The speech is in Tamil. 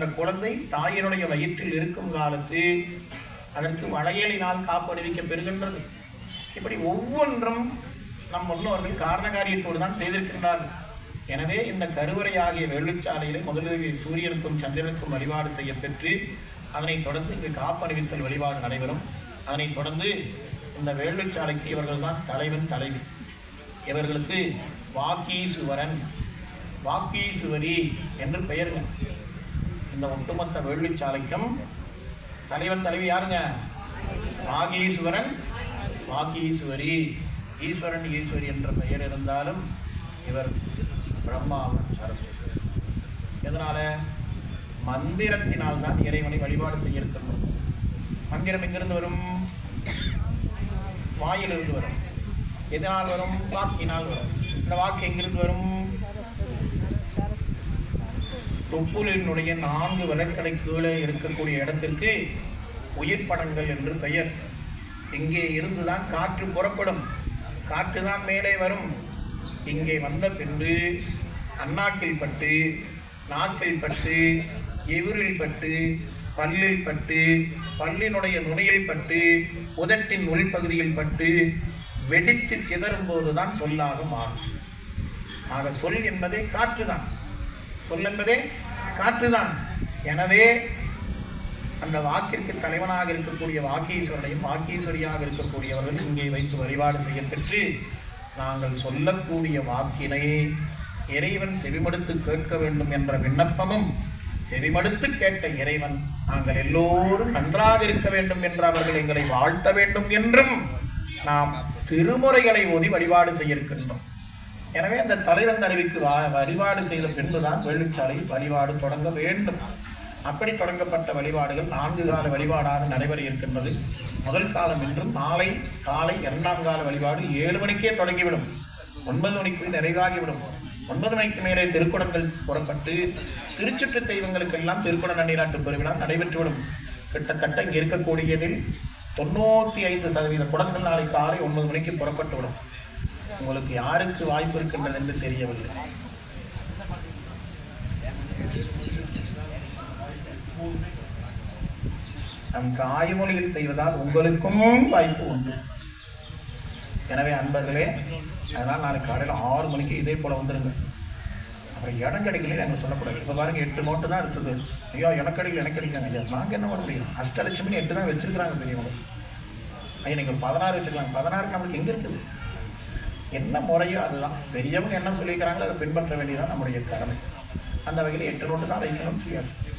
அந்த குழந்தை தாயினுடைய வயிற்றில் இருக்கும் காலத்து அதற்கு வளையலினால் காப்பணிவிக்க பெறுகின்றது. இப்படி ஒவ்வொன்றும் நம் முன்னோர்கள் காரணகாரியத்தோடு தான் செய்திருக்கின்றார்கள். எனவே இந்த கருவறையாகிய வேள்விச்சாலையிலே முதலில் சூரியனுக்கும் சந்திரனுக்கும் வழிபாடு செய்ய பெற்று அதனைத் தொடர்ந்து இங்கு காப்பணிவித்தல் வழிபாடு நடைபெறும். அதனைத் தொடர்ந்து இந்த வேள்விச்சாலைக்கு இவர்கள் தான் தலைவன் தலைவி. இவர்களுக்கு வாக்கீசுவரன் வாக்கீசுவரி என்று பெயருங்க. இந்த ஒட்டுமொத்த வேள்விச்சாலைக்கும் தலைவன் தலைவி யாருங்க? வாகீசுவரன் வாகீசுவரி. ஈஸ்வரன் ஈஸ்வரி என்ற பெயர் இருந்தாலும் இவர் பிரம்மாவன் சரஸ்வதி. எதனால? மந்திரத்தினால் தான் இறைவனை வழிபாடு செய்ய இருக்கின்றோம். மந்திரம் எங்கிருந்து வரும்? வாயிலிருந்து வரும். எதனால் வரும்? வாக்கினால் வரும். இந்த வாக்கு எங்கிருந்து வரும்? தொப்புளினுடைய 4 விரற்கடை கீழே இருக்கக்கூடிய இடத்திற்கு உயிர் படங்கள் என்று பெயர். இங்கே இருந்துதான் காற்று புறப்படும். காற்று தான் மேலே வரும். இங்கே வந்த பின்பு அண்ணாக்கில் பட்டு, நாக்கில் பட்டு, எவிரில் பட்டு, பல்லில் பட்டு, பல்லினுடைய நுனியில் பட்டு, உதட்டின் உள்பகுதியில் பட்டு வெடித்து சிதறும் போதுதான் சொல்லாக மாறும். ஆக சொல் என்பதே காற்றுதான். சொல் என்பதே காற்றுதான். எனவே அந்த வாக்கிற்கு தலைவனாக இருக்கக்கூடிய வாக்கீஸ்வரனையும் வாக்கீஸ்வரியாக இருக்கக்கூடியவர்கள் இங்கே வைத்து வழிபாடு செய்ய பெற்று நாங்கள் சொல்லக்கூடிய வாக்கினை இறைவன் செவிமடுத்து கேட்க வேண்டும் என்ற விண்ணப்பமும், செவிமடுத்து கேட்ட இறைவன் நாங்கள் எல்லோரும் நன்றாக இருக்க வேண்டும் என்று அவர்கள் எங்களை வாழ்த்த வேண்டும் என்றும் நாம் திருமுறைகளை ஓதி வழிபாடு செய்ய இருக்கின்றோம். எனவே அந்த தலைவன் தலைவிக்கு வழிபாடு செய்த பின்புதான் வேள்விச்சாலையில் வழிபாடு தொடங்க வேண்டும். அப்படி தொடங்கப்பட்ட வழிபாடுகள் 4 கால வழிபாடாக நடைபெற இருக்கின்றது. முதல் காலம் என்றும் நாளை காலை 2ஆம் கால வழிபாடு 7 மணிக்கே தொடங்கிவிடும். 9 மணிக்குள் நிறைவாகிவிடும். 9 மணிக்கு மேலே திருக்குடங்கள் புறப்பட்டு திருச்சுற்று தெய்வங்களுக்கெல்லாம் திருக்குட நன்னீராட்டு பெருவிழா நடைபெற்றுவிடும். கிட்டத்தட்ட இங்கே இருக்கக்கூடியதில் 95% குடங்கள் நாளை காலை 9 மணிக்கு புறப்பட்டுவிடும். உங்களுக்கு யாருக்கு வாய்ப்பு இருக்கின்றது என்று தெரியவில்லை. நம் தாய்மொழியில் செய்வதால் உங்களுக்கும் வாய்ப்பு உண்டு. எனவே அன்பர்களே, அதனால் நாளைக்கு காலையில் 6 மணிக்கு இதே போல வந்துடுங்க. அப்புறம் இடம் கிடைக்கல நாங்கள் சொல்லக்கூடாது. இப்போ பாருங்க 8 நோட்டு தான் இருக்குது. ஐயோ எனக்கடிக்கல எனக்கடிக்காங்க. ஐயா நாங்கள் என்ன பண்ண முடியும்? அஷ்டலட்சுமி 8 தான் வச்சிருக்கிறாங்க பெரியவங்க. ஐயா நீங்கள் 16 வச்சுருக்காங்க. 16 நம்மளுக்கு எங்கே இருக்குது? என்ன முறையோ அதுதான். பெரியவங்க என்ன சொல்லியிருக்கிறாங்களோ அதை பின்பற்ற வேண்டியதான் நம்முடைய கடமை. அந்த வகையில் 8 நோட்டு தான் வைக்கணும்னு சொல்லியாச்சு.